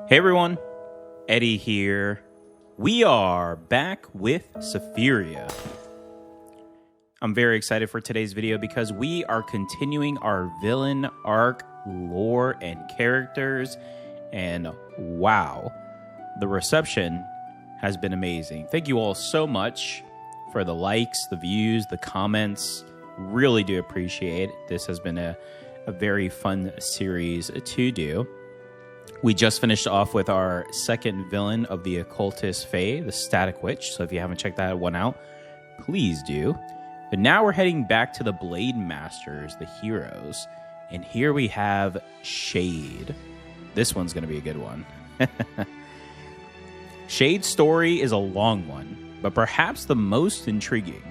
Hey everyone, Eddie here. We are back with Sephiria. I'm very excited for today's video because we are continuing our villain arc, lore, and characters. And wow, the reception has been amazing. Thank you all so much for the likes, the views, the comments. Really do appreciate it. This has been a very fun series to do. We just finished off with our second villain of the occultist fae, the Static Witch. So if you haven't checked that one out, please do. But now we're heading back to the blademasters, the heroes. And here we have Shade. This one's going to be a good one. Shade's story is a long one, but perhaps the most intriguing.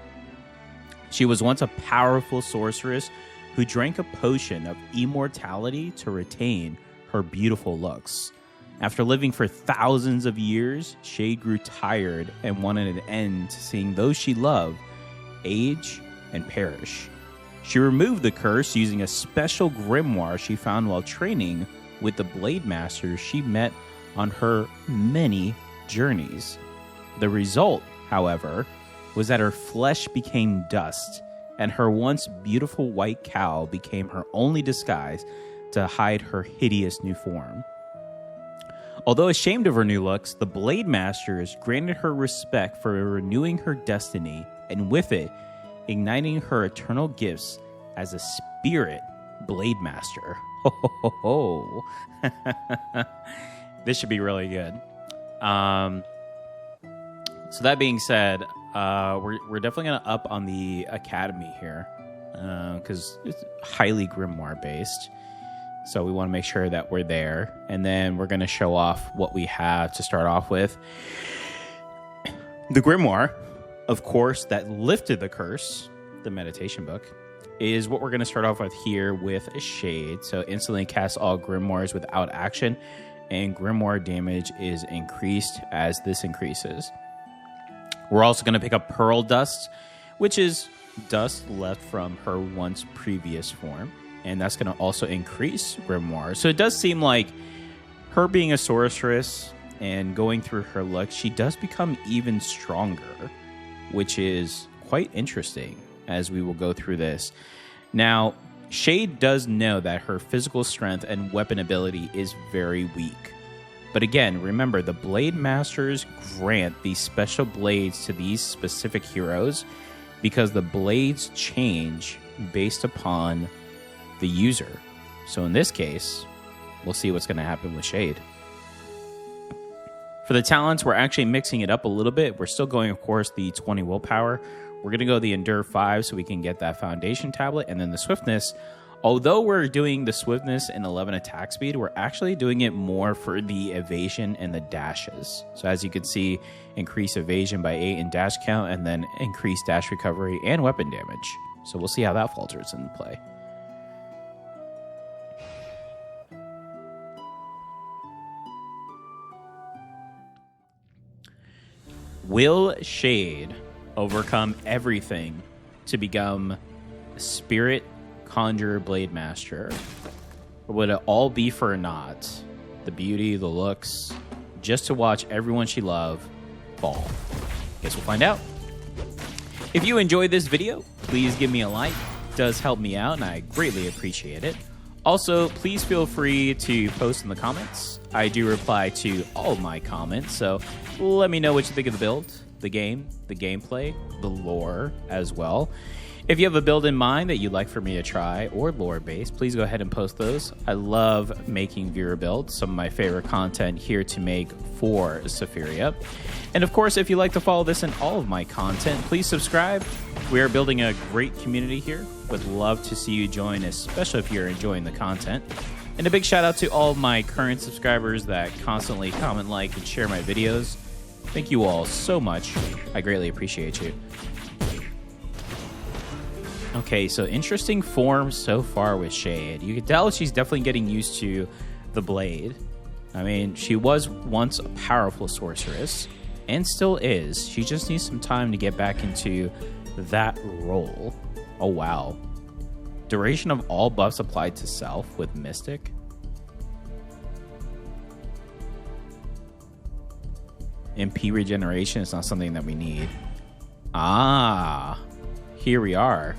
She was once a powerful sorceress who drank a potion of immortality to retain her beautiful looks. After living for thousands of years, Shade grew tired and wanted an end to seeing those she loved age and perish. She removed the curse using a special grimoire she found while training with the blademasters she met on her many journeys. The result, however, was that her flesh became dust, and her once beautiful white cowl became her only disguise to hide her hideous new form. Although ashamed of her new looks, the blademasters granted her respect for renewing her destiny, and with it, igniting her eternal gifts as a spirit blademaster. Ho ho ho ho. This should be really good. So that being said, we're definitely gonna up on the academy here because it's highly grimoire based. So we want to make sure that we're there. And then we're going to show off what we have to start off with. The grimoire, of course, that lifted the curse, the meditation book, is what we're going to start off with here with a Shade. So instantly cast all grimoires without action, and grimoire damage is increased as this increases. We're also going to pick up Pearl Dust, which is dust left from her once previous form. And that's going to also increase grimoire. So it does seem like her being a sorceress and going through her luck, she does become even stronger, which is quite interesting as we will go through this. Now, Shade does know that her physical strength and weapon ability is very weak. But again, remember, the blademasters grant these special blades to these specific heroes because the blades change based upon the user. So in this case, we'll see what's going to happen with Shade. For the talents, we're actually mixing it up a little bit. We're still going, of course, the 20 willpower. We're going to go the Endure 5 so we can get that foundation tablet. And then the swiftness, although we're doing the swiftness and 11 attack speed, we're actually doing it more for the evasion and the dashes. So as you can see, increase evasion by 8 in dash count, and then increase dash recovery and weapon damage. So we'll see how that falters in play. Will Shade overcome everything to become a spirit conjurer blademaster? Or would it all be for naught? The beauty, the looks, just to watch everyone she loved fall? Guess we'll find out. If you enjoyed this video, please give me a like. It does help me out, and I greatly appreciate it. Also, please feel free to post in the comments. I do reply to all my comments, so let me know what you think of the build, the game, the gameplay, the lore as well. If you have a build in mind that you'd like for me to try or lore-based, please go ahead and post those. I love making viewer builds, some of my favorite content here to make for Sephiria. And of course, if you'd like to follow this and all of my content, please subscribe. We are building a great community here. Would love to see you join, especially if you're enjoying the content. And a big shout out to all of my current subscribers that constantly comment, like, and share my videos. Thank you all so much. I greatly appreciate you. Okay, so interesting form so far with Shade. You can tell she's definitely getting used to the blade. I mean, she was once a powerful sorceress and still is. She just needs some time to get back into that role. Oh, wow. Duration of all buffs applied to self with Mystic. MP regeneration is not something that we need. Ah, here we are.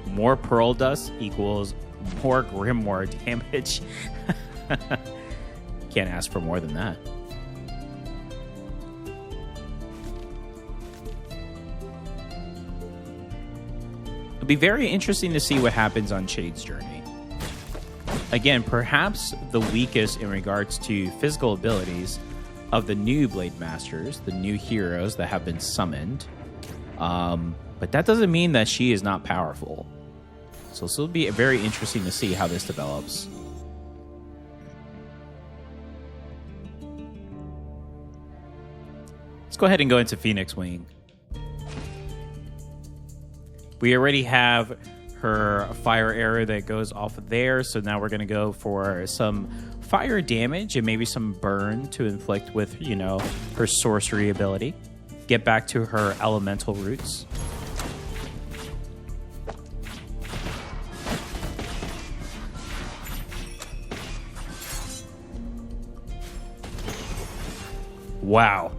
More pearl dust equals more grimoire damage. Can't ask for more than that. It'll be very interesting to see what happens on Shade's journey. Again, perhaps the weakest in regards to physical abilities of the new blademasters, the new heroes that have been summoned. But that doesn't mean that she is not powerful. So this will be very interesting to see how this develops. Let's go ahead and go into Phoenix Wing. We already have her fire arrow that goes off of there, so now we're going to go for some fire damage and maybe some burn to inflict with, you know, her sorcery ability. Get back to her elemental roots. Wow.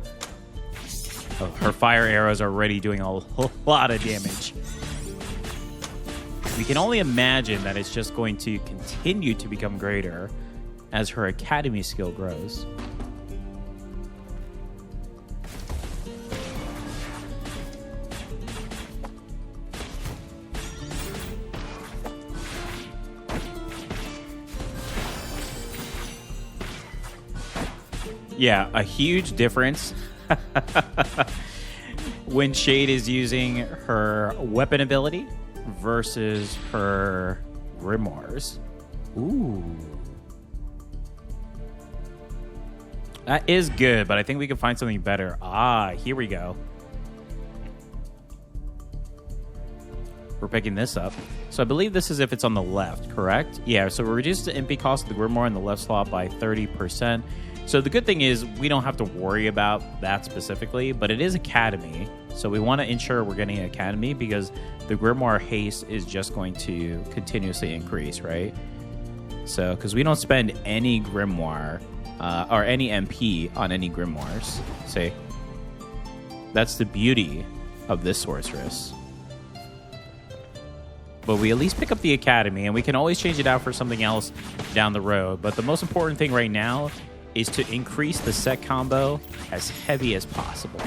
Oh, her fire arrows are already doing a lot of damage. We can only imagine that it's just going to continue to become greater as her academy skill grows. Yeah, a huge difference when Shade is using her weapon ability versus her grimoires. Ooh. That is good, but I think we can find something better. Ah, here we go. We're picking this up. So I believe this is if it's on the left, correct? Yeah, so we reduced the MP cost of the grimoire in the left slot by 30%. So the good thing is we don't have to worry about that specifically, but it is Academy. So we want to ensure we're getting Academy because the grimoire haste is just going to continuously increase, right? So, because we don't spend any grimoire or any MP on any grimoires. See? That's the beauty of this sorceress. But we at least pick up the Academy, and we can always change it out for something else down the road. But the most important thing right now is to increase the set combo as heavy as possible.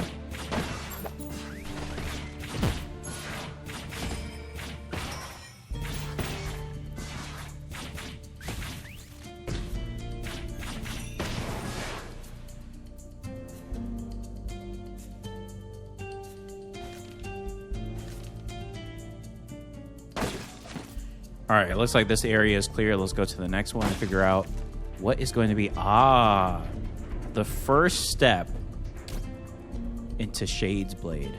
All right, it looks like this area is clear. Let's go to the next one and figure out what is going to be. The first step into Shade's Blade.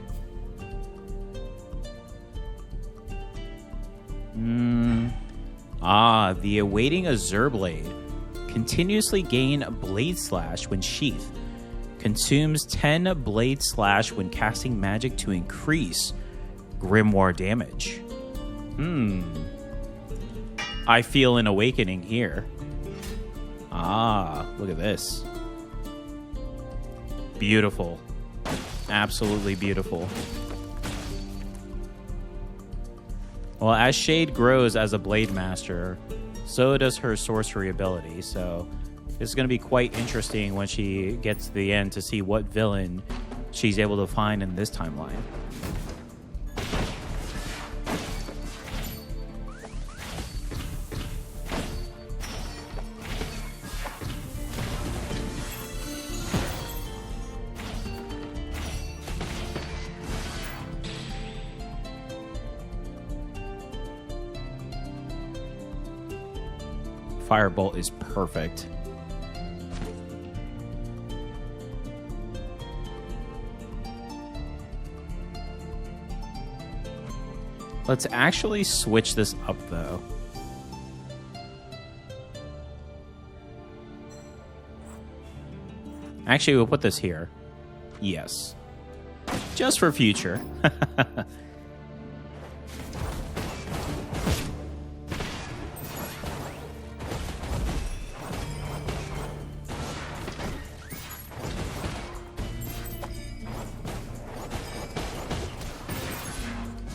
The awaiting Azure Blade. Continuously gain Blade Slash when sheath. Consumes 10 Blade Slash when casting magic to increase grimoire damage. I feel an awakening here. Look at this. Beautiful. Absolutely beautiful. Well, as Shade grows as a blademaster, so does her sorcery ability. So this is going to be quite interesting when she gets to the end to see what villain she's able to find in this timeline. Firebolt is perfect. Let's actually switch this up, though. Actually, we'll put this here. Yes. Just for future.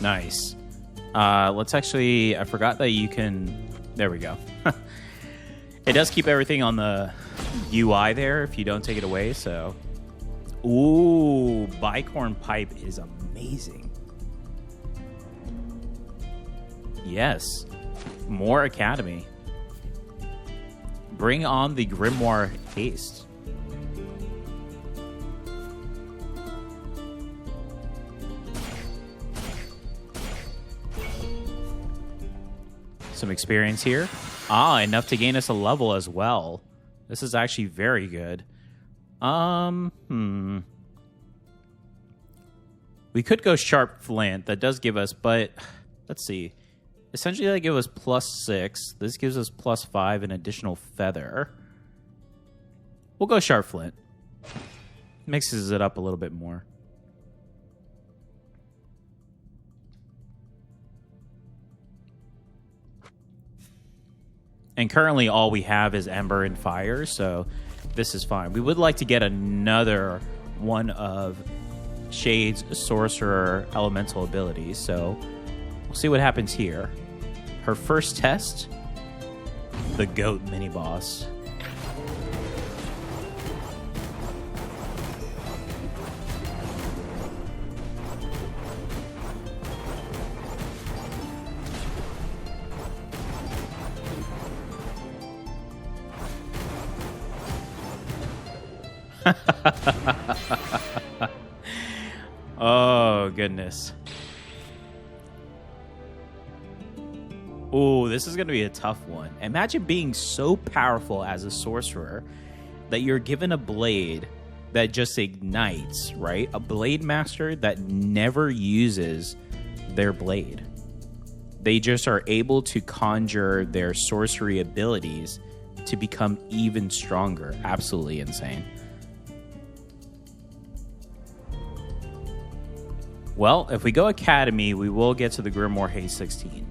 Nice. Let's actually... I forgot that you can... There we go. It does keep everything on the UI there if you don't take it away, so... Ooh, bicorn pipe is amazing. Yes. More Academy. Bring on the grimoire haste. Some experience here. Enough to gain us a level as well. This is actually very good. We could go sharp flint. That does give us, but let's see. Essentially, that gives us +6. This gives us +5, an additional feather. We'll go sharp flint. Mixes it up a little bit more. And currently, all we have is ember and fire, so this is fine. We would like to get another one of Shade's sorcerer elemental abilities, so we'll see what happens here. Her first test, the goat mini boss. Oh, goodness. Oh, this is going to be a tough one. Imagine being so powerful as a sorcerer that you're given a blade that just ignites, right? A blademaster that never uses their blade. They just are able to conjure their sorcery abilities to become even stronger. Absolutely insane. Well, if we go Academy, we will get to the Grimoire Haze 16.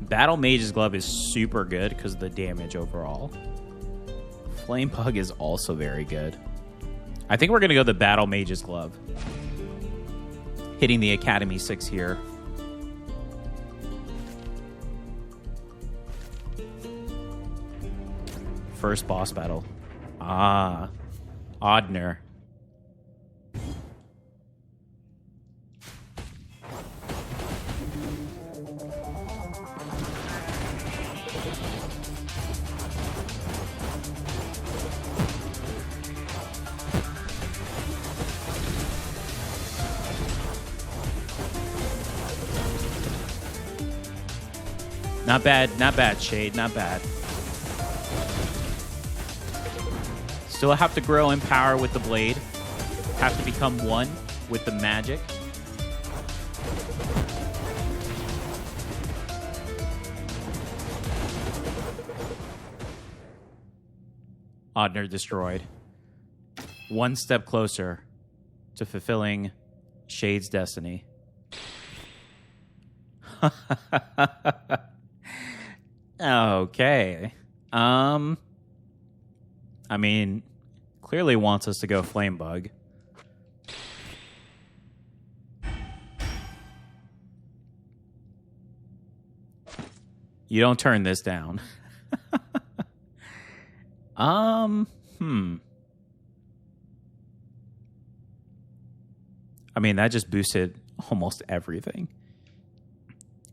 Battle Mage's Glove is super good because of the damage overall. Flame Bug is also very good. I think we're going to go the Battle Mage's Glove. Hitting the Academy 6 here. First boss battle. Oddner. Not bad, Shade, not bad. Still have to grow in power with the blade. Have to become one with the magic. Oddner destroyed. One step closer to fulfilling Shade's destiny. Okay. I mean, clearly wants us to go Flame Bug. You don't turn this down. I mean, that just boosted almost everything.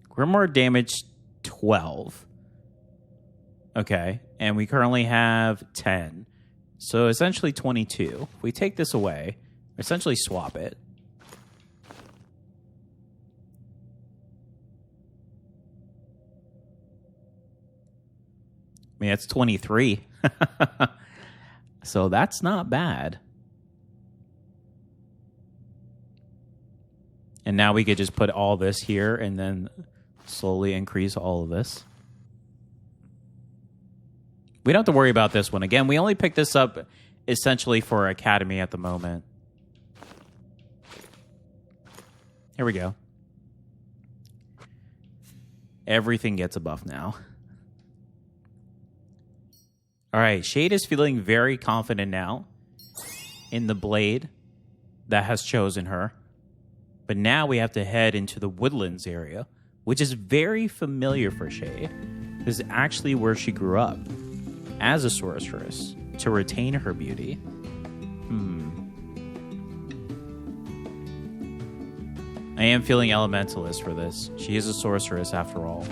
Grimoire damage 12. Okay, and we currently have 10. So essentially 22. If we take this away, essentially swap it. I mean, that's 23. So that's not bad. And now we could just put all this here and then slowly increase all of this. We don't have to worry about this one. Again, we only picked this up essentially for Academy at the moment. Here we go. Everything gets a buff now. All right, Shade is feeling very confident now in the blade that has chosen her. But now we have to head into the woodlands area, which is very familiar for Shay. This is actually where she grew up as a sorceress to retain her beauty. I am feeling elementalist for this. She is a sorceress after all.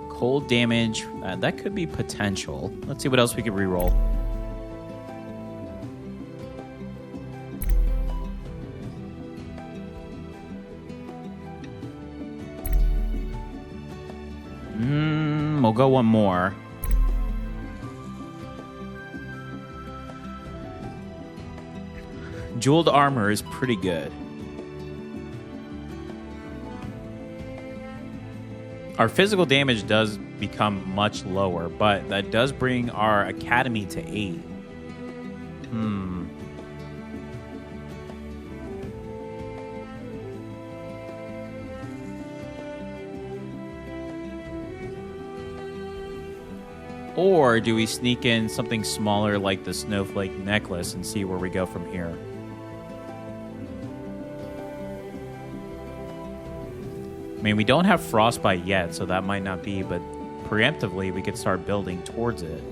Cold damage, that could be potential. Let's see what else we can reroll. We'll go one more. Jeweled armor is pretty good. Our physical damage does become much lower, but that does bring our academy to 8. Or do we sneak in something smaller like the snowflake necklace and see where we go from here? I mean, we don't have frostbite yet, so that might not be, but preemptively we could start building towards it.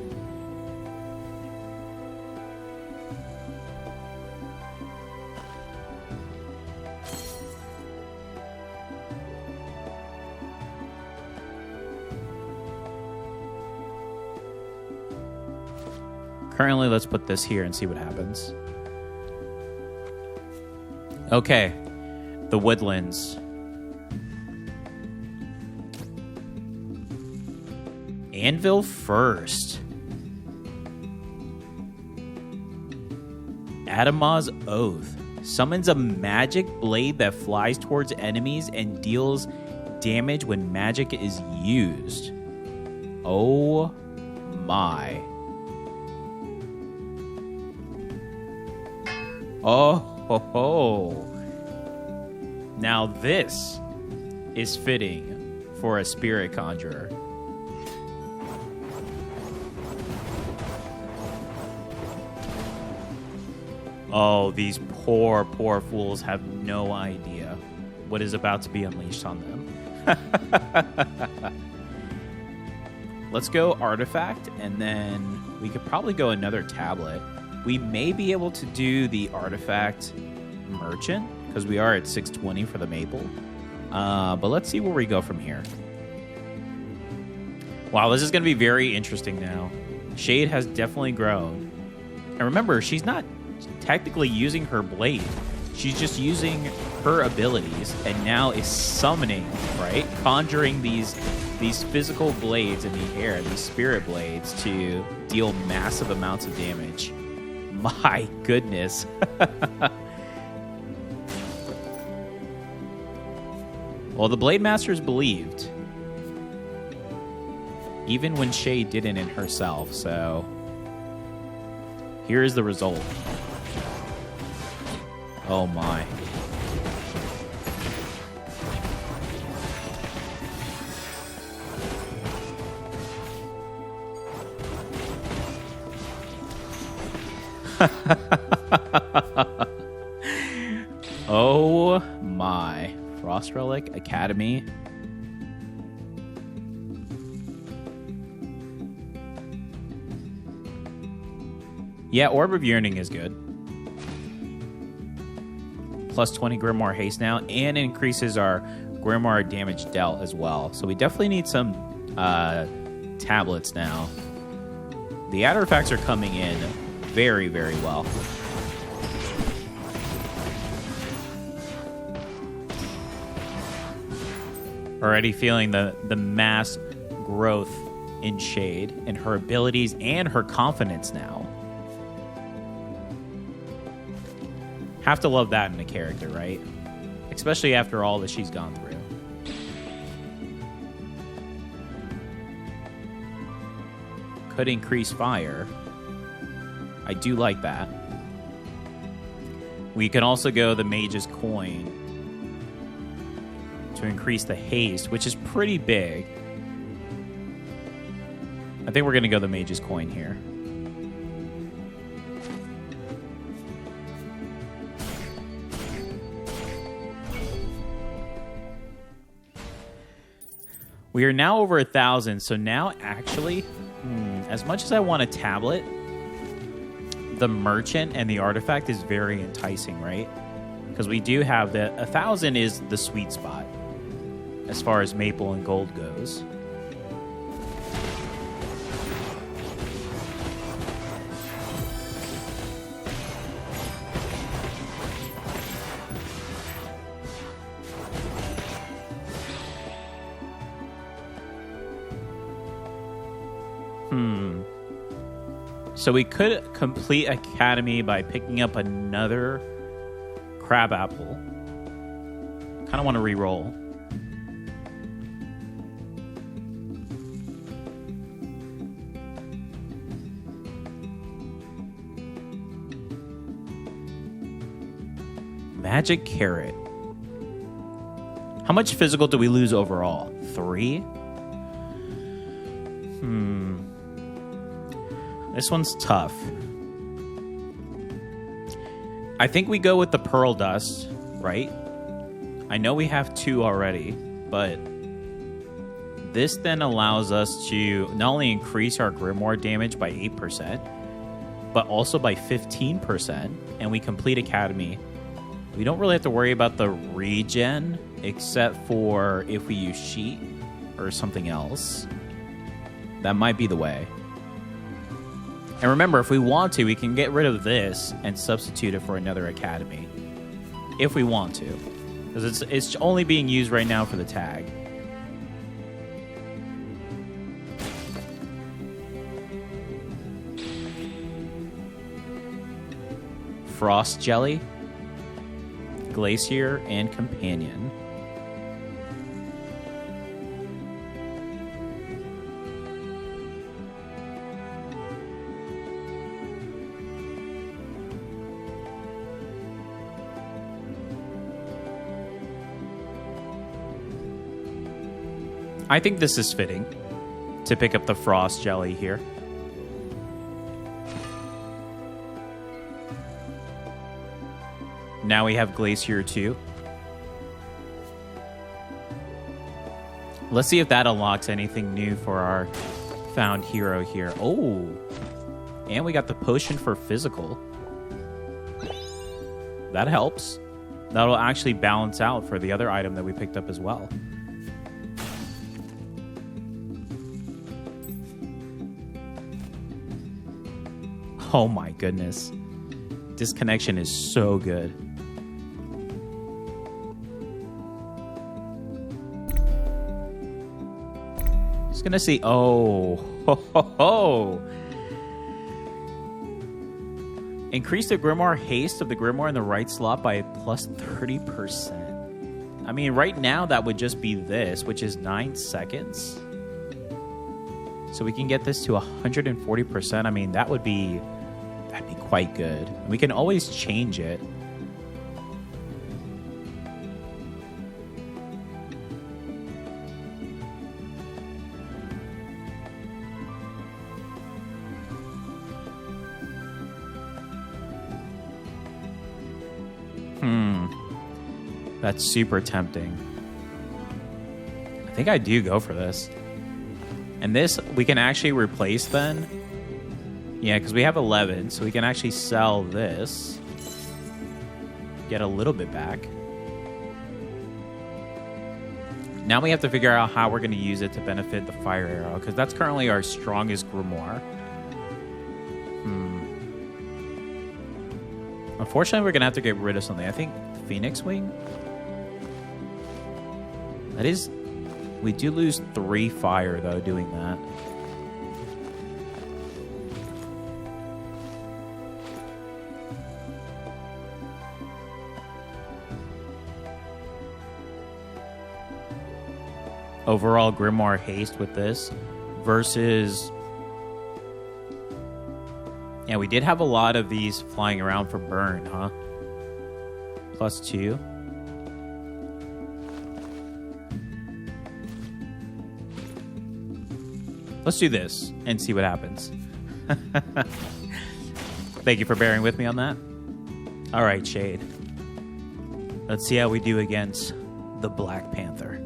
Currently, let's put this here and see what happens. Okay, the woodlands. Anvil first. Adamah's Oath summons a magic blade that flies towards enemies and deals damage when magic is used. Oh my. Oh ho ho. Now this is fitting for a spirit conjurer. Oh, these poor, poor fools have no idea what is about to be unleashed on them. Let's go artifact, and then we could probably go another tablet. We may be able to do the artifact merchant, because we are at 620 for the maple. But let's see where we go from here. Wow, this is going to be very interesting now. Shade has definitely grown. And remember, she's not technically using her blade. She's just using her abilities and now is summoning, right? Conjuring these physical blades in the air, these spirit blades, to deal massive amounts of damage. My goodness. Well, the blademasters believed, even when Shay didn't in herself, so here is the result. Oh my. Oh my. Frost Relic Academy. Yeah, Orb of Yearning is good. Plus 20 Grimoire haste now, and increases our Grimoire damage dealt as well. So we definitely need some tablets now. The artifacts are coming in very, very well. Already feeling the mass growth in Shade and her abilities and her confidence now. Have to love that in a character, right? Especially after all that she's gone through. Could increase fire. I do like that. We can also go the mage's coin to increase the haste, which is pretty big. I think we're going to go the mage's coin here. We are now over 1,000, so now actually, as much as I want a tablet, the merchant and the artifact is very enticing, right? Because we do have 1,000 is the sweet spot as far as maple and gold goes. So we could complete Academy by picking up another crab apple. Kind of want to re-roll. Magic carrot. How much physical do we lose overall? 3? This one's tough. I think we go with the pearl dust, right? I know we have 2 already, but this then allows us to not only increase our grimoire damage by 8%, but also by 15%, and we complete Academy. We don't really have to worry about the regen, except for if we use sheet or something else. That might be the way. And remember, if we want to, we can get rid of this and substitute it for another Academy. If we want to. Because it's only being used right now for the tag. Frost Jelly, Glacier, and Companion. I think this is fitting to pick up the Frost Jelly here. Now we have Glacier 2. Let's see if that unlocks anything new for our found hero here. Oh, and we got the potion for physical. That helps. That'll actually balance out for the other item that we picked up as well. Oh my goodness. Disconnection is so good. Just gonna see. Oh, ho, ho, ho. Increase the grimoire haste of the grimoire in the right slot by plus 30%. I mean, right now that would just be this, which is 9 seconds. So we can get this to 140%. I mean, that'd be quite good. We can always change it. That's super tempting. I think I do go for this. And this, we can actually replace then. Yeah, because we have 11, so we can actually sell this. Get a little bit back. Now we have to figure out how we're going to use it to benefit the fire arrow, because that's currently our strongest grimoire. Unfortunately, we're going to have to get rid of something. I think Phoenix Wing? That is... We do lose 3 fire, though, doing that. Overall grimoire haste with this versus... Yeah, we did have a lot of these flying around for burn, huh? +2. Let's do this and see what happens. Thank you for bearing with me on that. All right, Shade. Let's see how we do against the Black Panther.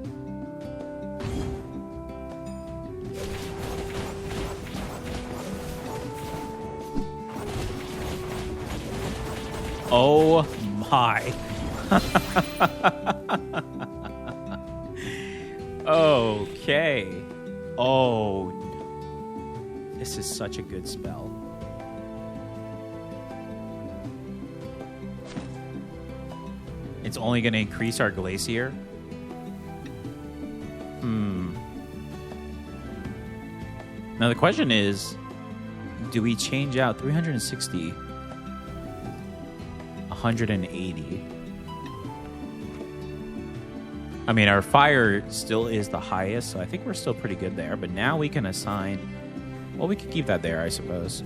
Oh my. Okay. Oh, this is such a good spell. It's only going to increase our glacier. Now the question is, do we change out 360, 180? I mean, our fire still is the highest, so I think we're still pretty good there. But now we can assign... Well, we could keep that there, I suppose.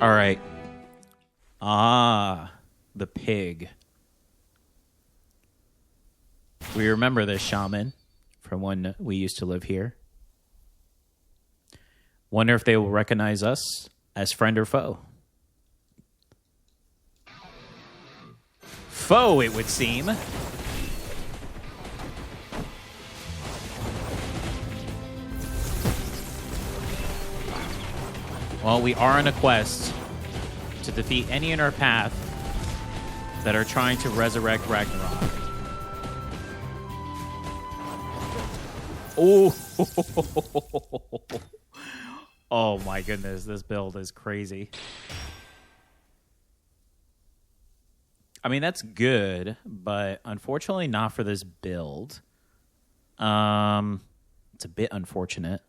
All right. Ah, the pig. We remember this shaman from when we used to live here. Wonder if they will recognize us as friend or foe. Foe, it would seem. Well, we are on a quest to defeat any in our path that are trying to resurrect Ragnarok. Oh, oh my goodness, this build is crazy. I mean, that's good, but unfortunately not for this build. It's a bit unfortunate.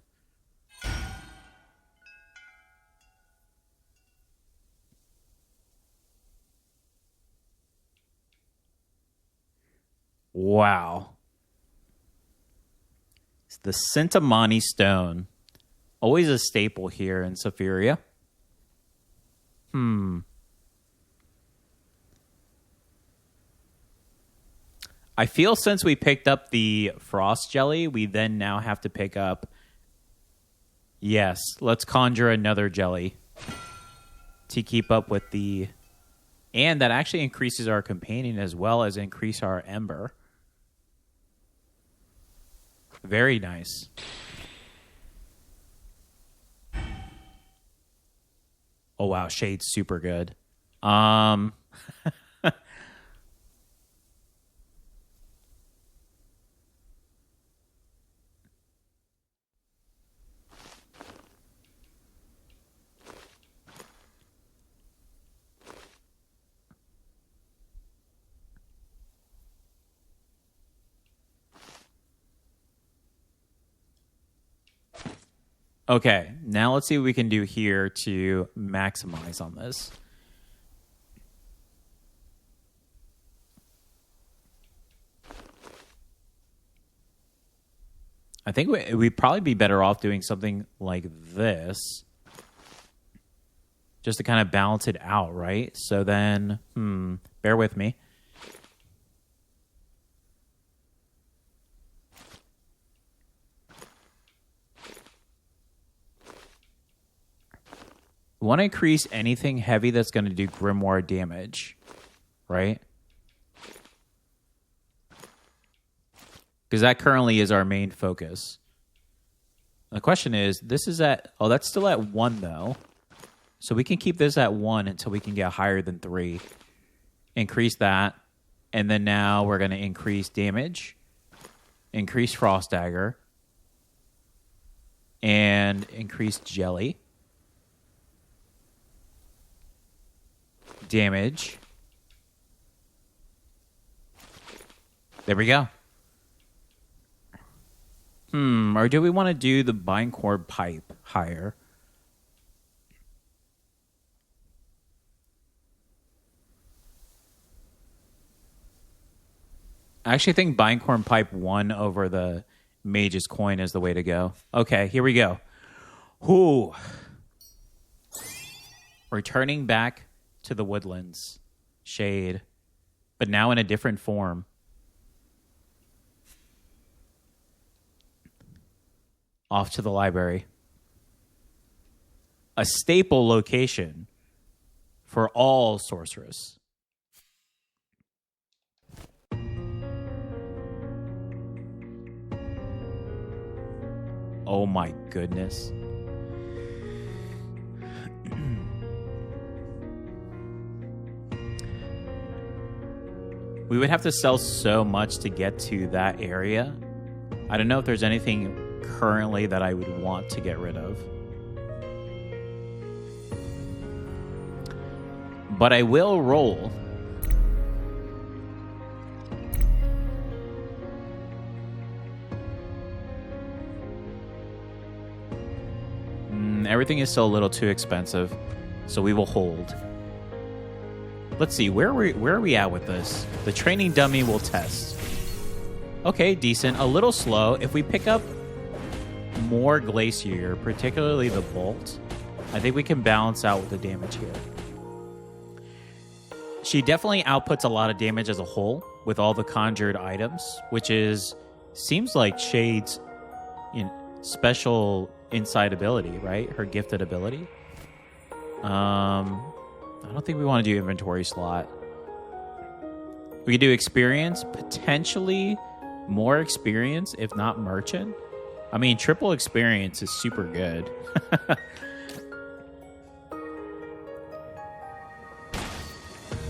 Wow. It's the Centimani stone. Always a staple here in Sephiria. I feel since we picked up the frost jelly, we then now have to pick up... Yes, let's conjure another jelly to keep up with the... And that actually increases our companion as well as increase our ember. Very nice. Oh, wow. Shade's super good. Okay, now let's see what we can do here to maximize on this. I think we'd probably be better off doing something like this. Just to kind of balance it out, right? So then, bear with me. We want to increase anything heavy that's going to do grimoire damage, right? Because that currently is our main focus. The question is, this is at... Oh, that's still at 1, though. So we can keep this at 1 until we can get higher than 3. Increase that. And then now we're going to increase damage. Increase frost dagger. And increase jelly. Damage. There we go. Or do we want to do the bind-cord pipe higher? I actually think Binecorn Pipe 1 over the Mage's Coin is the way to go. Okay, here we go. Ooh. Returning back to the woodlands. Shade. But now in a different form. Off to the library. A staple location for all sorceress. Oh my goodness. We would have to sell so much to get to that area. I don't know if there's anything currently that I would want to get rid of. But I will roll. Everything is still a little too expensive, so we will hold. Let's see, where are we at with this? The training dummy will test. Okay, decent. A little slow. If we pick up more glacier, particularly the bolt, I think we can balance out with the damage here. She definitely outputs a lot of damage as a whole with all the conjured items, which seems like Shade's special inside ability, right? Her gifted ability. I don't think we want to do inventory slot. We could do experience, potentially more experience, if not merchant. I mean, triple experience is super good.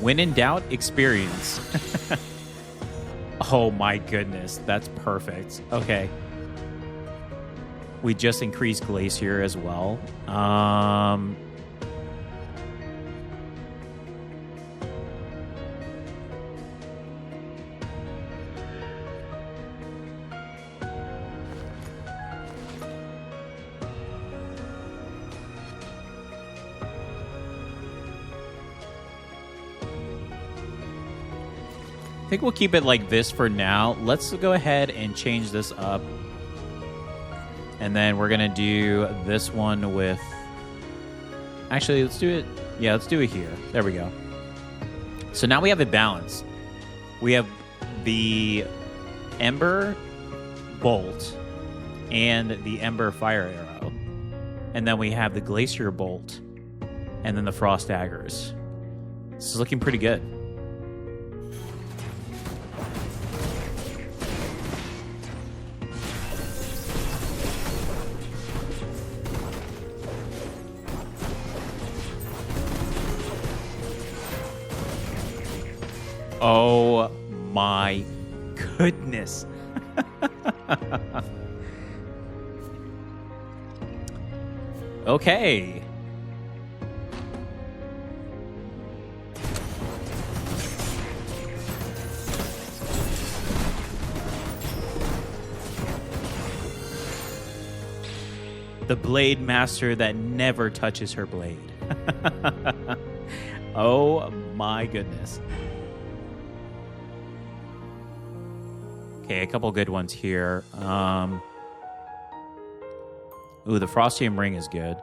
When in doubt, experience. Oh my goodness, that's perfect. Okay. We just increased glacier as well. I think we'll keep it like this for now. Let's go ahead and change this up. And then we're going to do this one with... Actually, let's do it... Yeah, let's do it here. There we go. So now we have it balanced. We have the Ember Bolt and the Ember Fire Arrow. And then we have the Glacier Bolt and then the Frost Daggers. This is looking pretty good. Oh my goodness. Okay. The blademaster that never touches her blade. Oh my goodness. Okay, a couple good ones here. Ooh, the Frostium Ring is good.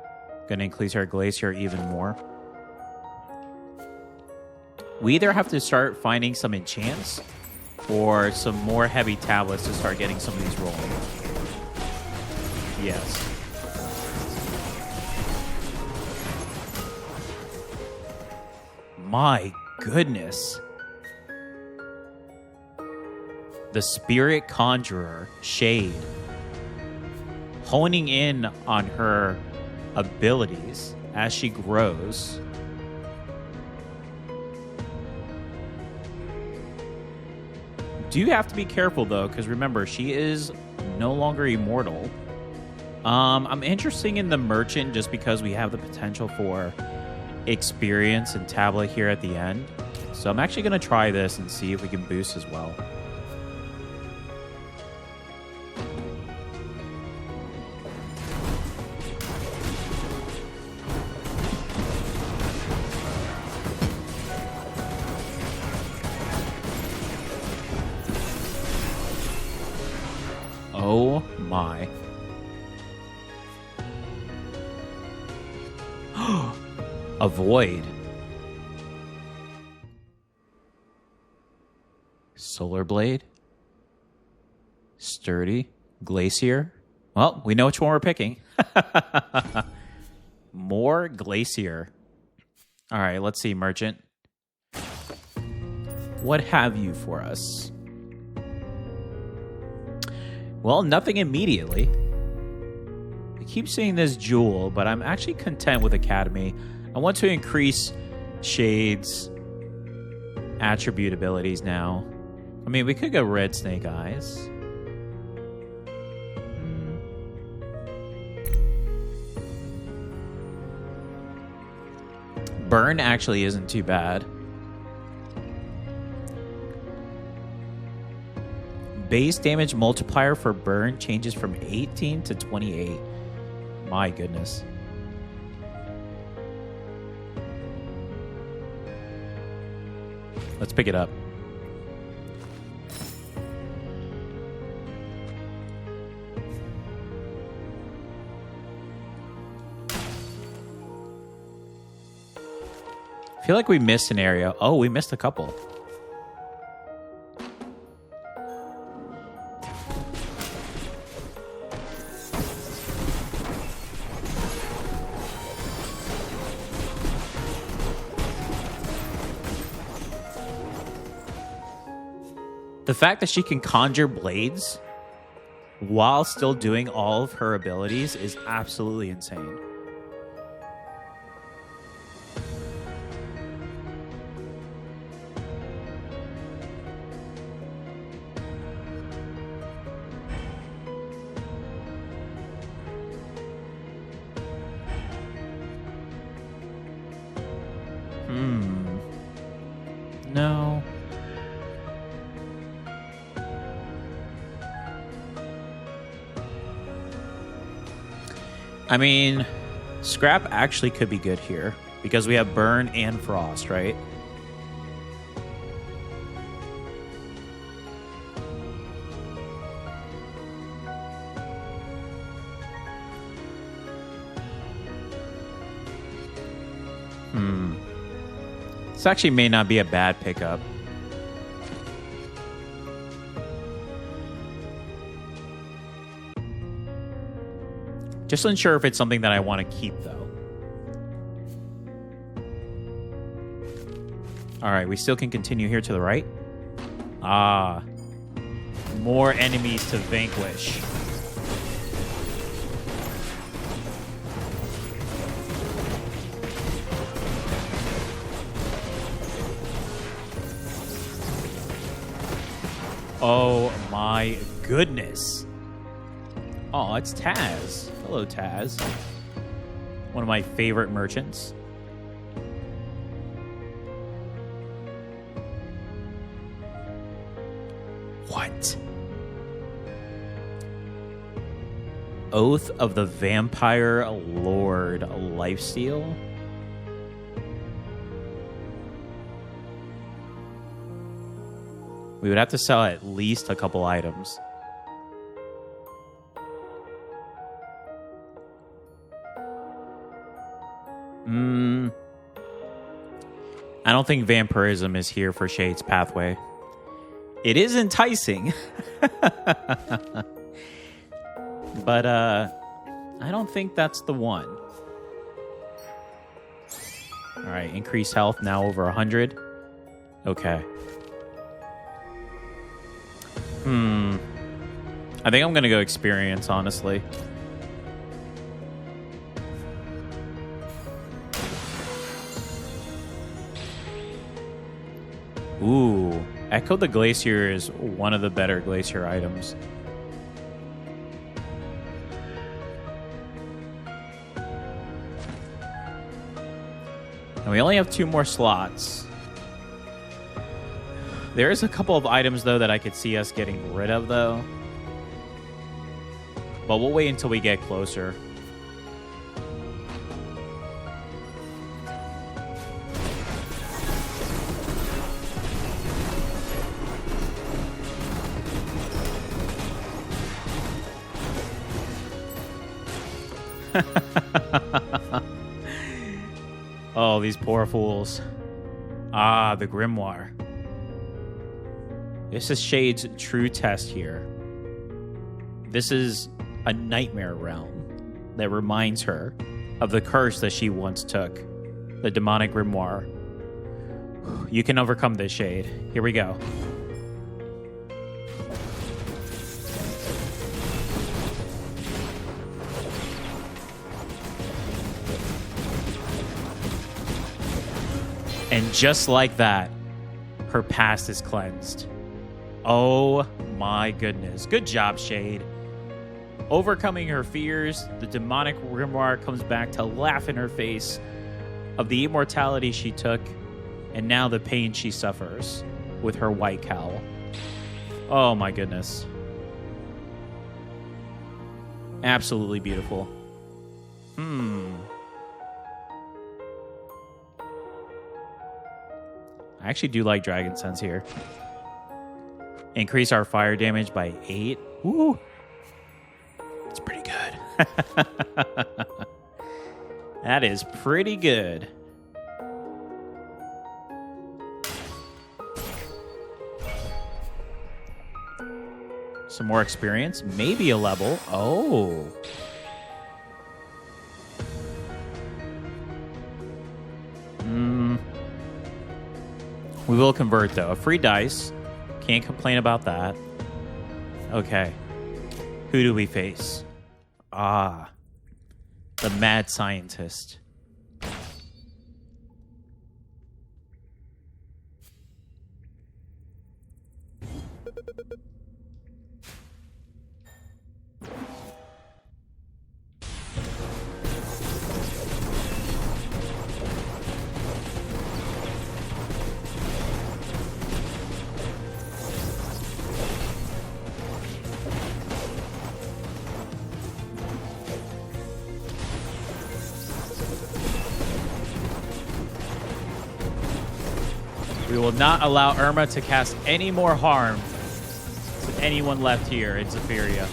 Gonna increase our Glacier even more. We either have to start finding some enchants or some more heavy tablets to start getting some of these rolling. Yes. My goodness. The Spirit Conjurer, Shade, honing in on her abilities as she grows. Do have to be careful, though, because remember, she is no longer immortal. I'm interested in the Merchant just because we have the potential for experience and tablet here at the end. So I'm actually going to try this and see if we can boost as well. Oh my. Avoid. Solar Blade. Sturdy. Glacier. Well, we know which one we're picking. More Glacier. All right, let's see, Merchant. What have you for us? Well, nothing immediately. I keep seeing this jewel, but I'm actually content with Academy. I want to increase Shade's attribute abilities now. I mean, we could go Red Snake Eyes. Burn actually isn't too bad. Base damage multiplier for burn changes from 18 to 28. My goodness. Let's pick it up. I feel like we missed an area. Oh, we missed a couple. The fact that she can conjure blades while still doing all of her abilities is absolutely insane. No. I mean, Scrap actually could be good here because we have Burn and Frost, right? This actually may not be a bad pickup. Just unsure if it's something that I want to keep, though. All right, we still can continue here to the right. Ah, more enemies to vanquish. Oh my goodness. Oh, it's Taz. Hello, Taz. One of my favorite merchants. What? Oath of the Vampire Lord lifesteal? We would have to sell at least a couple items. I don't think vampirism is here for Shade's pathway. It is enticing. But I don't think that's the one. All right, increased health now over 100. Okay. I think I'm going to go experience, honestly. Ooh. Echo the Glacier is one of the better Glacier items. And we only have 2 more slots. There is a couple of items, though, that I could see us getting rid of, though. But we'll wait until we get closer. Oh, these poor fools. Ah, the grimoire. This is Shade's true test here. This is a nightmare realm that reminds her of the curse that she once took. The demonic grimoire. You can overcome this, Shade. Here we go. And just like that, her past is cleansed. Oh my goodness. Good job, Shade. Overcoming her fears, the demonic grimoire comes back to laugh in her face of the immortality she took and now the pain she suffers with her white cowl. Oh my goodness. Absolutely beautiful. I actually do like Dragon Sense here. Increase our fire damage by 8. Woo! It's pretty good. That is pretty good. Some more experience. Maybe a level. Oh. We will convert, though. A free dice. Can't complain about that. Okay. Who do we face? Ah. The mad scientist. We will not allow Irma to cast any more harm to anyone left here in Sephiria.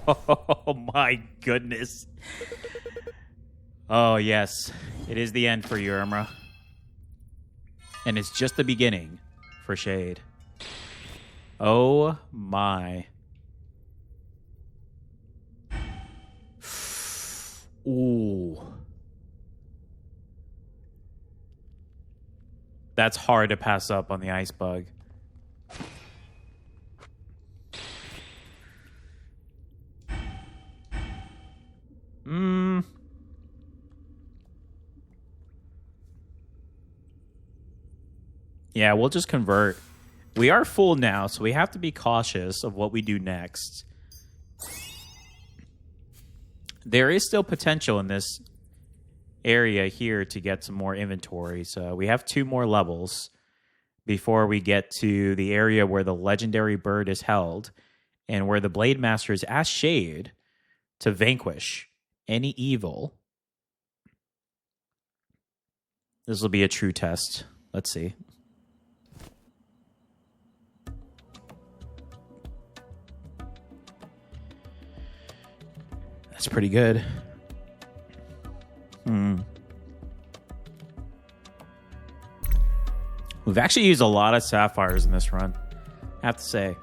Oh my goodness. Oh yes, it is the end for you, Irma. And it's just the beginning for Shade. Oh my. Ooh. That's hard to pass up on the ice bug. Yeah, we'll just convert. We are full now, so we have to be cautious of what we do next. There is still potential in this area here to get some more inventory. So we have 2 more levels before we get to the area where the legendary bird is held and where the blademasters ask Shade to vanquish any evil. This will be a true test. Let's see. That's pretty good. We've actually used a lot of sapphires in this run, I have to say.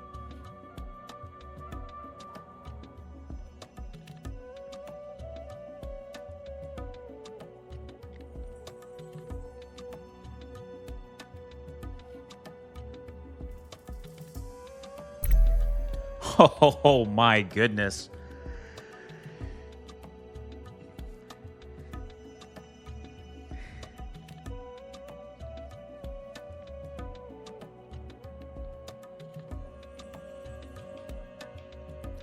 Oh my goodness.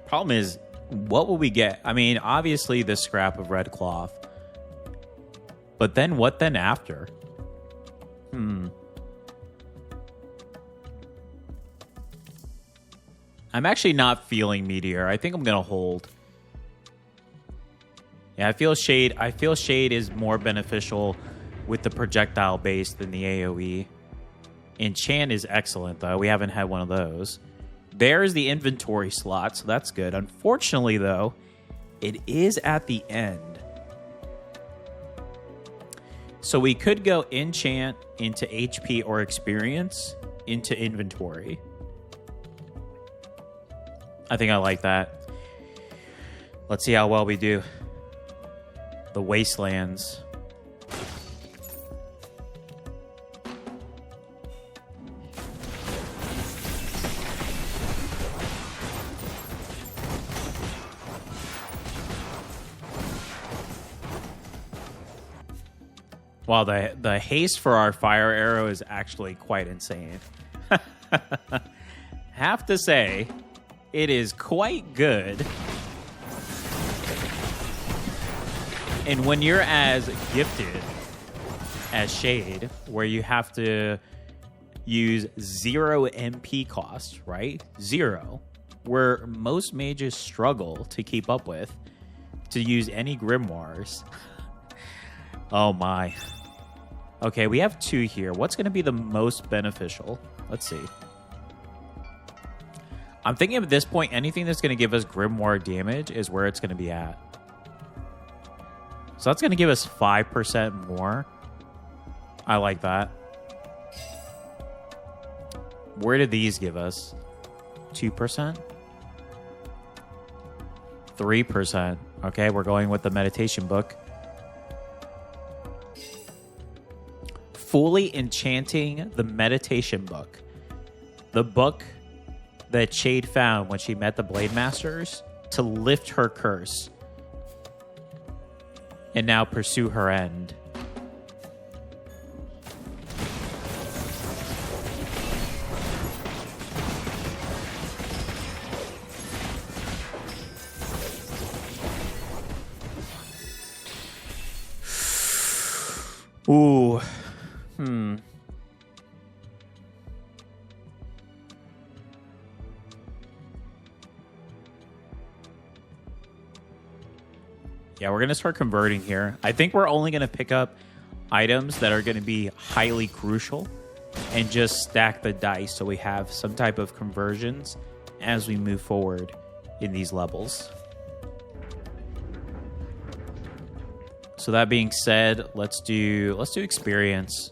Problem is, what will we get? I mean, obviously the scrap of red cloth. But then what then after? I'm actually not feeling Meteor. I think I'm going to hold. Yeah, I feel Shade is more beneficial with the projectile base than the AoE. Enchant is excellent, though. We haven't had one of those. There's the inventory slot, so that's good. Unfortunately, though, it is at the end. So we could go enchant into HP or experience into inventory. I think I like that. Let's see how well we do. The Wastelands. Wow, the haste for our fire arrow is actually quite insane. Have to say, it is quite good. And when you're as gifted as Shade, where you have to use 0 MP cost, right? 0, where most mages struggle to keep up with, to use any grimoires. Oh my. Okay, we have 2 here. What's going to be the most beneficial? Let's see. I'm thinking at this point, anything that's going to give us grimoire damage is where it's going to be at. So that's going to give us 5% more. I like that. Where did these give us? 2%? 3%. Okay, we're going with the meditation book. Fully enchanting the meditation book. The book that Shade found when she met the blademasters to lift her curse and now pursue her end. Ooh. Yeah, we're going to start converting here. I think we're only going to pick up items that are going to be highly crucial and just stack the dice so we have some type of conversions as we move forward in these levels. So that being said, let's do experience.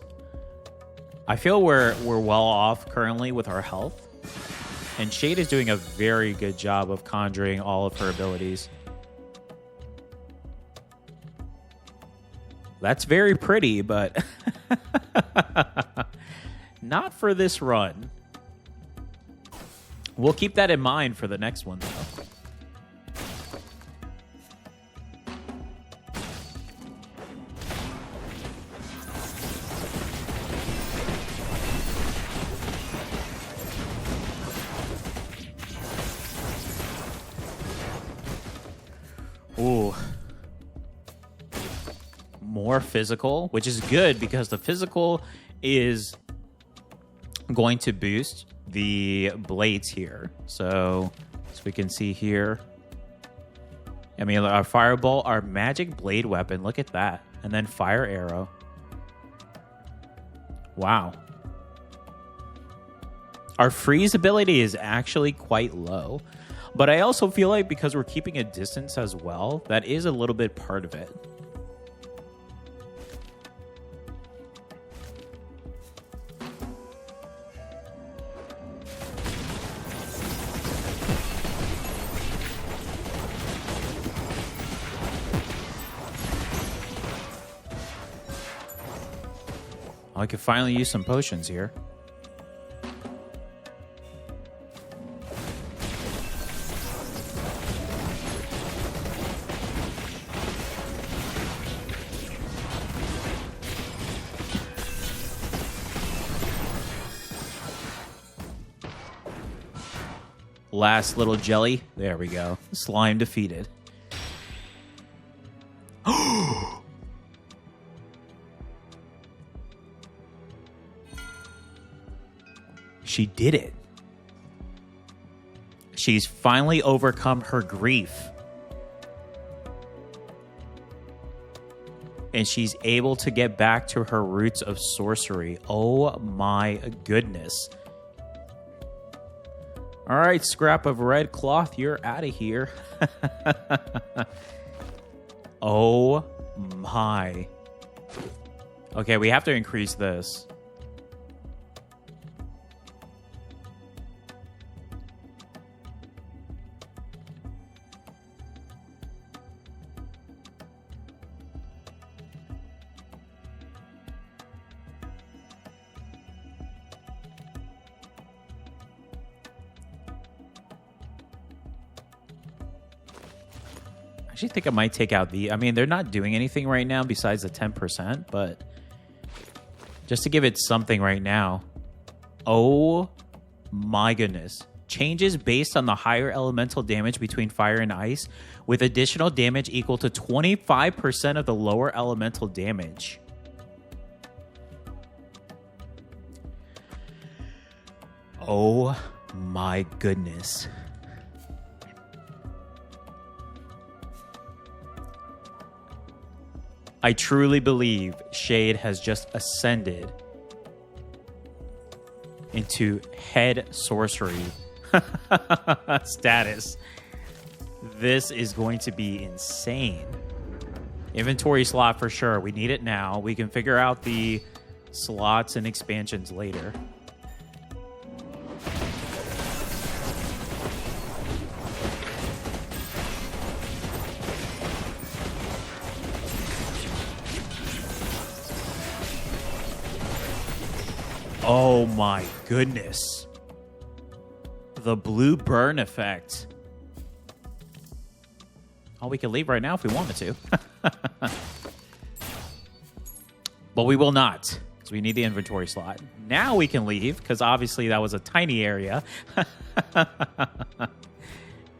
I feel we're well off currently with our health, and Shade is doing a very good job of conjuring all of her abilities. That's very pretty, but not for this run. We'll keep that in mind for the next one, though. Ooh. More physical, which is good because the physical is going to boost the blades here. So as we can see here, I mean, our fireball, our magic blade weapon, look at that. And then fire arrow. Wow. Our freeze ability is actually quite low. But I also feel like because we're keeping a distance as well, that is a little bit part of it. I could finally use some potions here. Last little jelly. There we go. Slime defeated. She did it. She's finally overcome her grief. And she's able to get back to her roots of sorcery. Oh my goodness. All right, scrap of red cloth, you're out of here. Oh my. Okay, we have to increase this. I actually think I might take out the... I mean, they're not doing anything right now besides the 10%, but just to give it something right now. Oh my goodness. Changes based on the higher elemental damage between fire and ice, with additional damage equal to 25% of the lower elemental damage. Oh my goodness. I truly believe Shade has just ascended into head sorcery status. This is going to be insane. Inventory slot for sure. We need it now. We can figure out the slots and expansions later. Oh my goodness. The blue burn effect. Oh, we can leave right now if we wanted to. But we will not, because we need the inventory slot. Now we can leave, because obviously that was a tiny area.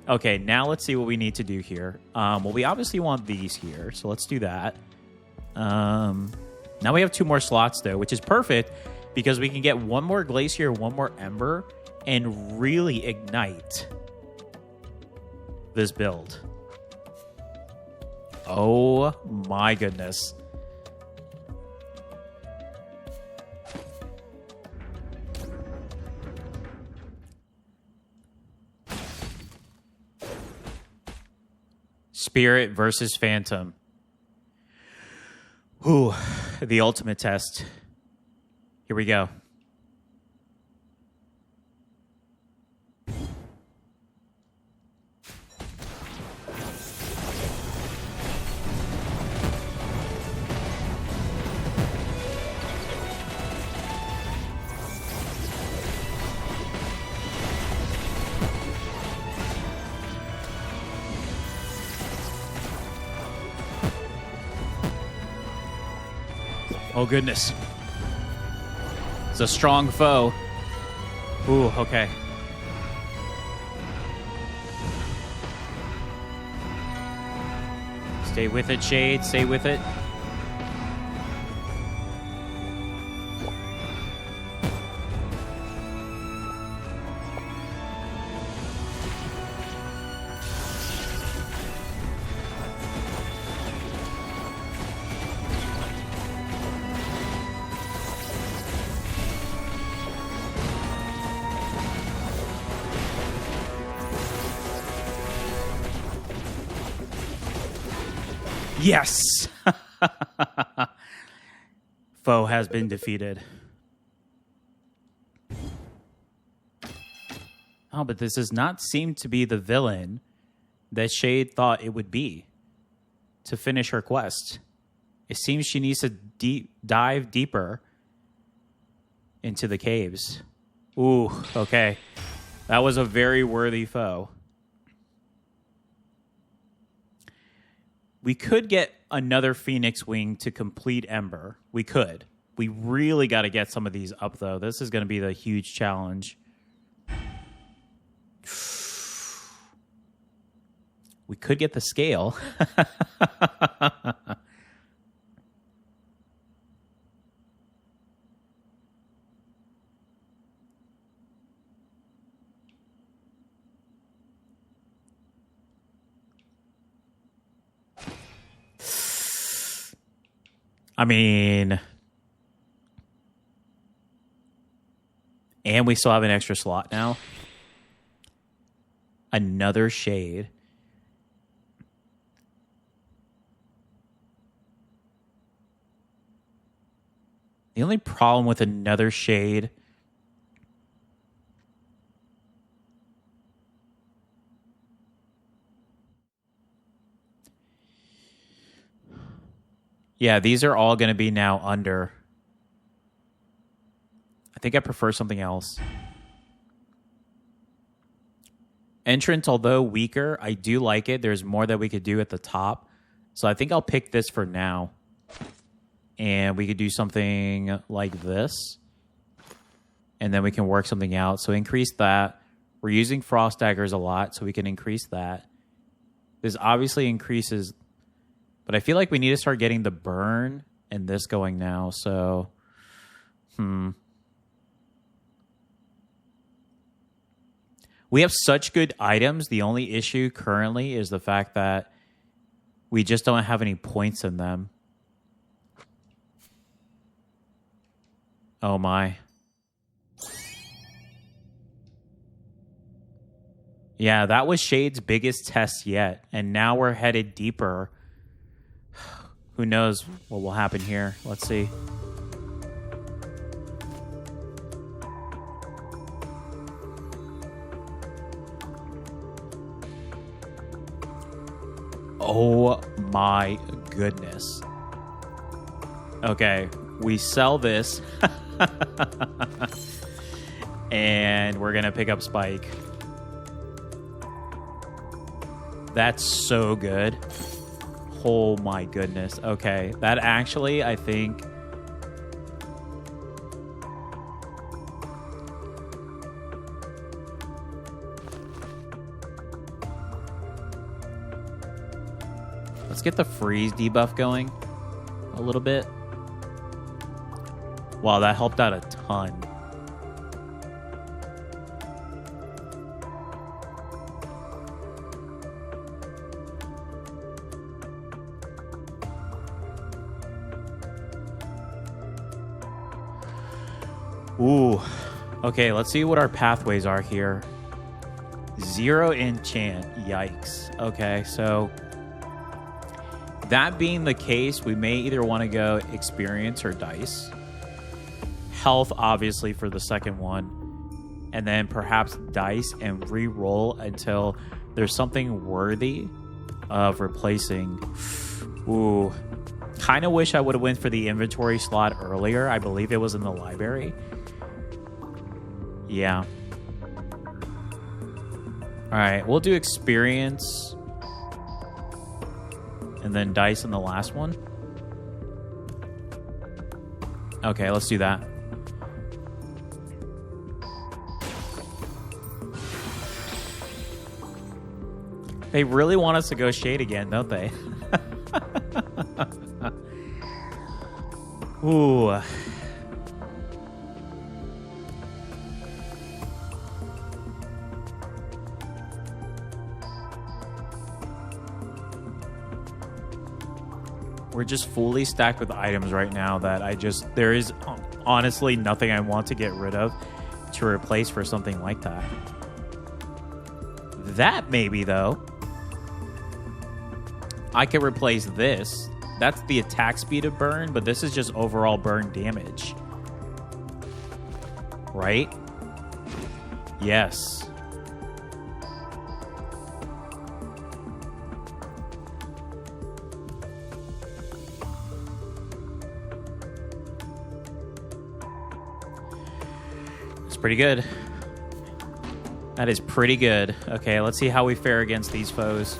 Okay, now let's see what we need to do here. Well, we obviously want these here, so let's do that. Now we have 2 more slots, though, which is perfect, because we can get 1 more glacier, 1 more ember, and really ignite this build. Oh my goodness. Spirit versus Phantom. Ooh, the ultimate test. Here we go. Oh, goodness. It's a strong foe. Ooh, okay. Stay with it, Shade. Stay with it. Yes! Foe has been defeated. Oh, but this does not seem to be the villain that Shade thought it would be to finish her quest. It seems she needs to dive deeper into the caves. Ooh, okay. That was a very worthy foe. We could get another Phoenix Wing to complete Ember. We could. We really got to get some of these up, though. This is going to be the huge challenge. We could get the scale. I mean, and we still have an extra slot now. Another shade. The only problem with another shade yeah, these are all going to be now under. I think I prefer something else. Entrance, although weaker, I do like it. There's more that we could do at the top. So I think I'll pick this for now. And we could do something like this. And then we can work something out. So increase that. We're using frost daggers a lot, so we can increase that. This obviously increases... But I feel like we need to start getting the burn and this going now. So, we have such good items. The only issue currently is the fact that we just don't have any points in them. Oh my. Yeah, that was Shade's biggest test yet. And now we're headed deeper. Who knows what will happen here? Let's see. Oh my goodness. Okay, we sell this. And we're going to pick up Spike. That's so good. Oh my goodness. Okay, that actually, I think... Let's get the freeze debuff going a little bit. Wow, that helped out a ton. Ooh. Okay, let's see what our pathways are here. 0 enchant. Yikes. Okay, so... That being the case, we may either want to go experience or dice. Health, obviously, for the second one. And then perhaps dice and re-roll until there's something worthy of replacing. Ooh. Kind of wish I would have went for the inventory slot earlier. I believe it was in the library. Yeah. Alright, we'll do experience. And then dice in the last one. Okay, let's do that. They really want us to go Shade again, don't they? Ooh. We're just fully stacked with items right now that there is honestly nothing I want to get rid of to replace for something like that. That maybe, though. I could replace this. That's the attack speed of burn, but this is just overall burn damage. Right? Yes. Pretty good. That is pretty good. Okay, let's see how we fare against these foes.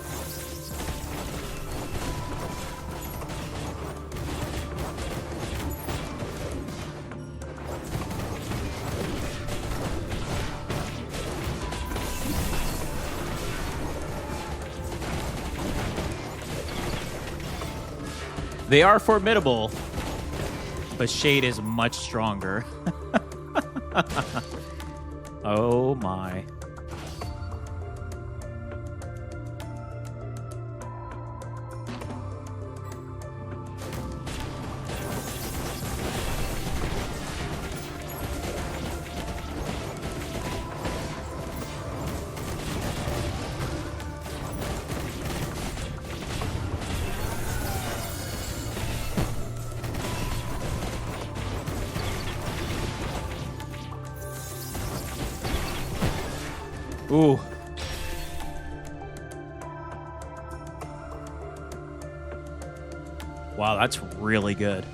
They are formidable, but Shade is much stronger. Oh my. Ooh. Wow, that's really good.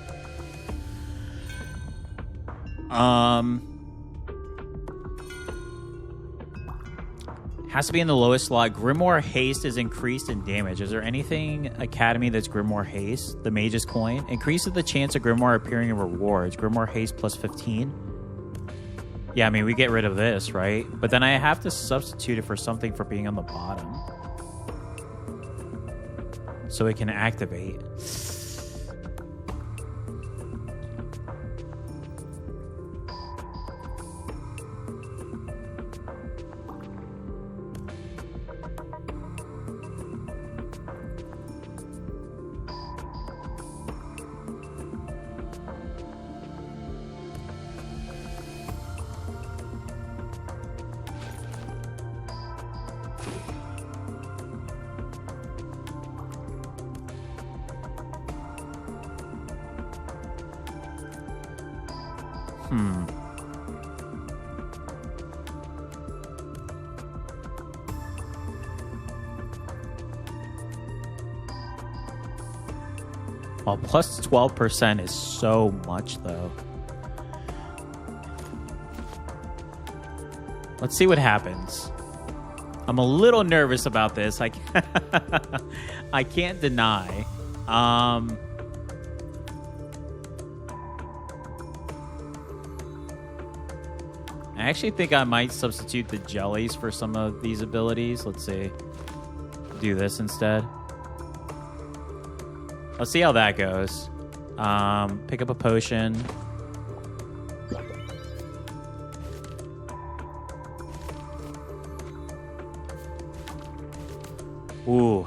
Has to be in the lowest slot. Grimoire Haste is increased in damage. Is there anything Academy that's Grimoire Haste? The Mage's Coin. Increases the chance of Grimoire appearing in rewards. Grimoire Haste plus 15. Yeah, I mean, we get rid of this, right? But then I have to substitute it for something for being on the bottom. So it can activate. Well, plus 12% is so much, though. Let's see what happens. I'm a little nervous about this. I can't deny. I actually think I might substitute the jellies for some of these abilities. Let's see. Do this instead. Let's see how that goes. Pick up a potion. Ooh.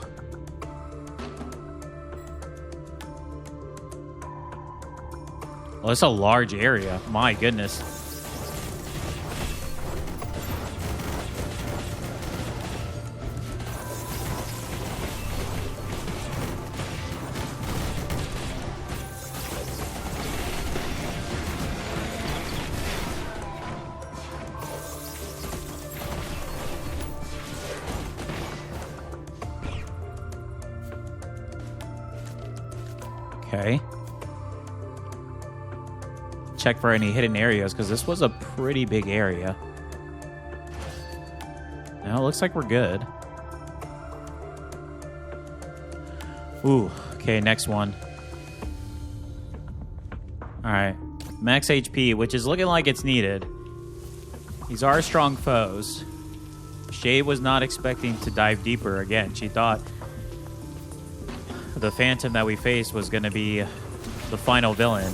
Well, it's a large area. My goodness. Okay. Check for any hidden areas, because this was a pretty big area. Now it looks like we're good. Ooh, okay, next one. Alright. Max HP, which is looking like it's needed. These are strong foes. Shay was not expecting to dive deeper again. She thought the phantom that we faced was going to be the final villain,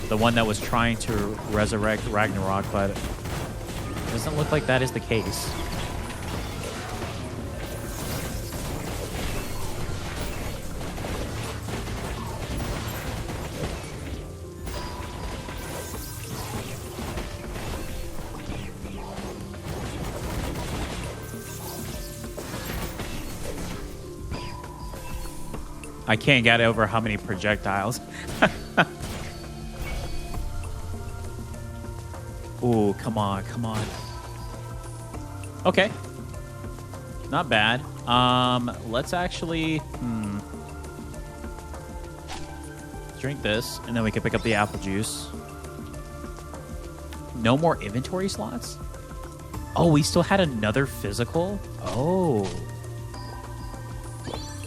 the one that was trying to resurrect Ragnarok, but it doesn't look like that is the case. I can't get over how many projectiles. Ooh, come on, come on. Okay. Not bad. Let's actually... drink this, and then we can pick up the apple juice. No more inventory slots? Oh, we still had another physical? Oh.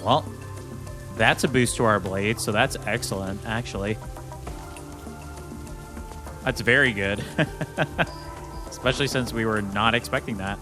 Well... that's a boost to our blade, so that's excellent, actually. That's very good. Especially since we were not expecting that.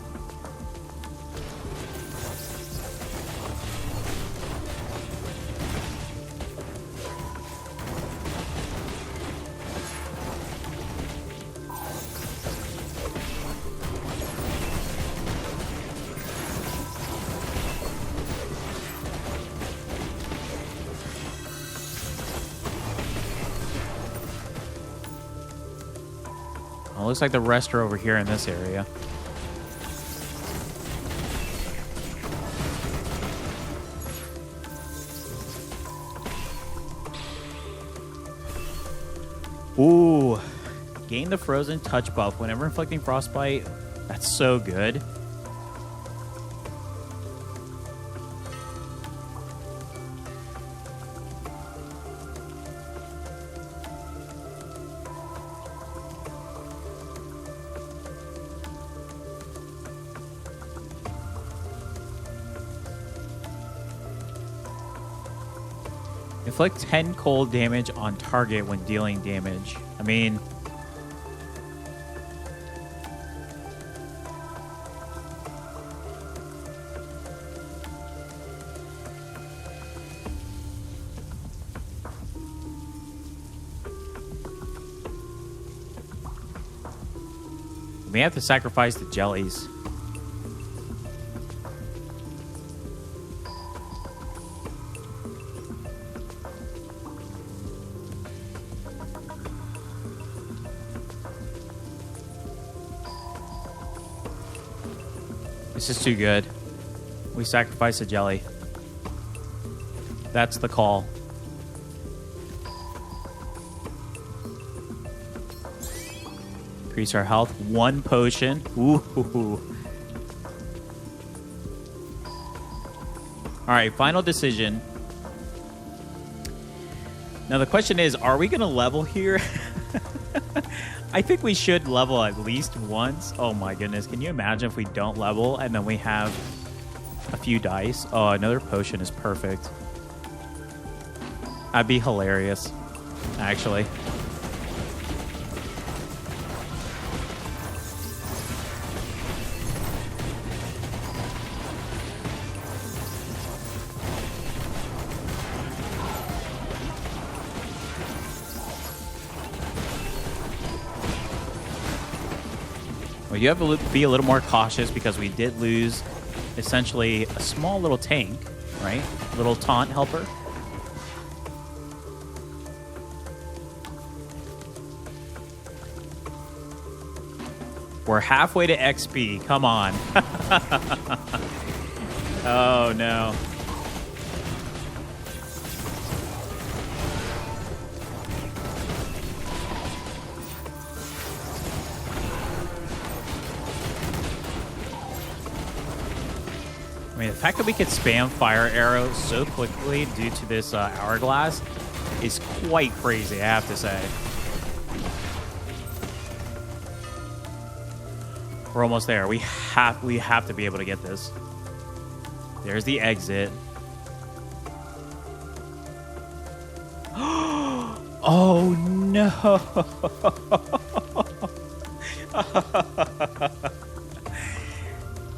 Well, looks like the rest are over here in this area. Ooh. Gain the frozen touch buff whenever inflicting frostbite. That's so good. Inflict 10 cold damage on target when dealing damage. I mean... we have to sacrifice the jellies. This is too good. We sacrifice a jelly. That's the call. Increase our health. 1 potion. Ooh. Alright, final decision. Now the question is, are we going to level here? I think we should level at least once. Oh my goodness. Can you imagine if we don't level and then we have a few dice? Oh, another potion is perfect. That'd be hilarious, actually. Well, you have to be a little more cautious because we did lose essentially a small little tank, right? Little taunt helper. We're halfway to XP. Come on. Oh, no. I mean, the fact that we could spam fire arrows so quickly due to this hourglass is quite crazy, I have to say. We're almost there. We have to be able to get this. There's the exit. Oh no!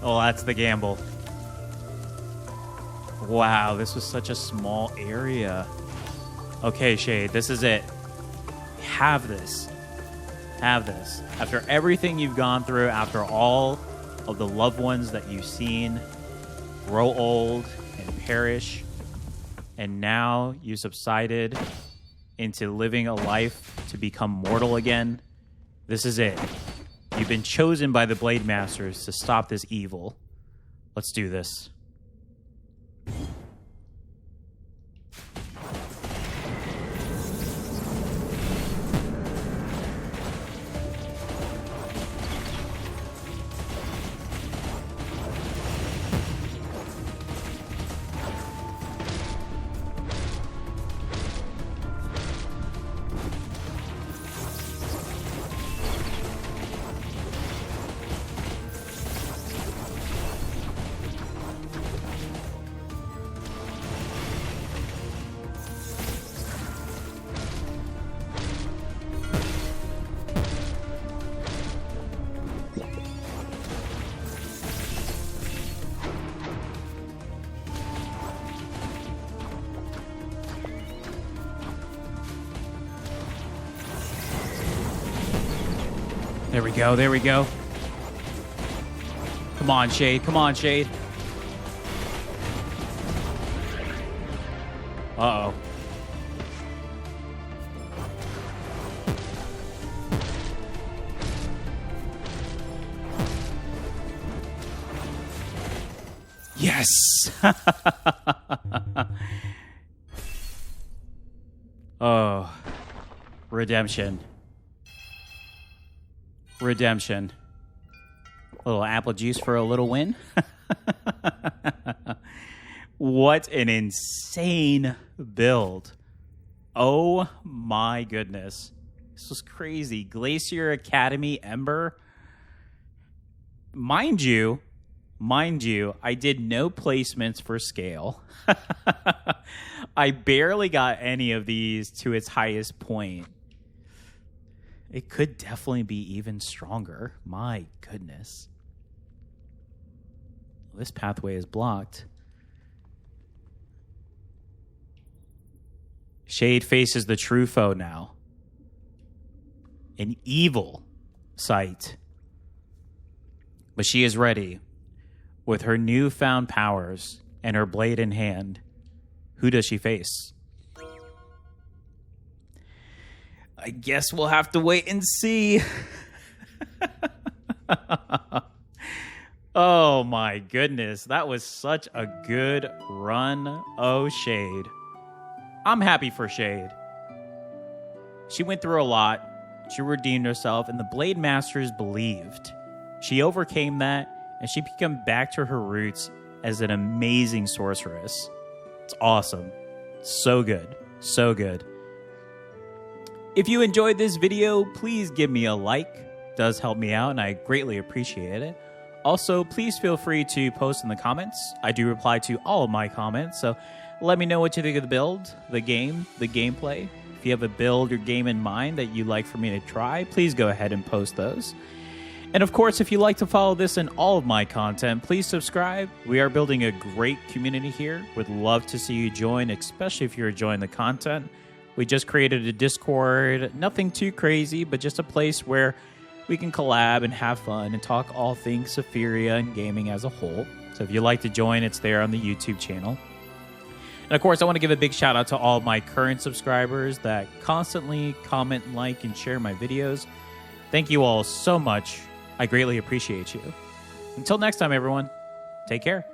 Oh, that's the gamble. Wow, this was such a small area. Okay, Shade, this is it. Have this. Have this. After everything you've gone through, after all of the loved ones that you've seen grow old and perish, and now you subsided into living a life to become mortal again, this is it. You've been chosen by the blademasters to stop this evil. Let's do this. There we go, there we go. Come on, Shade, come on, Shade. Uh-oh. Yes! Oh. Redemption. Redemption. A little apple juice for a little win. What an insane build. Oh my goodness. This was crazy. Glacier Academy Ember. Mind you, Mind you, I did no placements for scale. I barely got any of these to its highest point. It could definitely be even stronger. My goodness. This pathway is blocked. Shade faces the true foe now. An evil sight. But she is ready. With her newfound powers and her blade in hand, who does she face? I guess we'll have to wait and see. Oh my goodness, that was such a good run. Oh, Shade. I'm happy for Shade. She went through a lot. She redeemed herself, and the blademasters believed. She overcame that, and she became back to her roots as an amazing sorceress. It's awesome. So good. So good. If you enjoyed this video, please give me a like. It does help me out, and I greatly appreciate it. Also, please feel free to post in the comments. I do reply to all of my comments, so let me know what you think of the build, the game, the gameplay. If you have a build or game in mind that you'd like for me to try, please go ahead and post those. And of course, if you'd like to follow this and all of my content, please subscribe. We are building a great community here. Would love to see you join, especially if you're enjoying the content. We just created a Discord, nothing too crazy, but just a place where we can collab and have fun and talk all things Sephiria and gaming as a whole. So if you'd like to join, it's there on the YouTube channel. And of course, I want to give a big shout out to all of my current subscribers that constantly comment, like, and share my videos. Thank you all so much. I greatly appreciate you. Until next time, everyone, take care.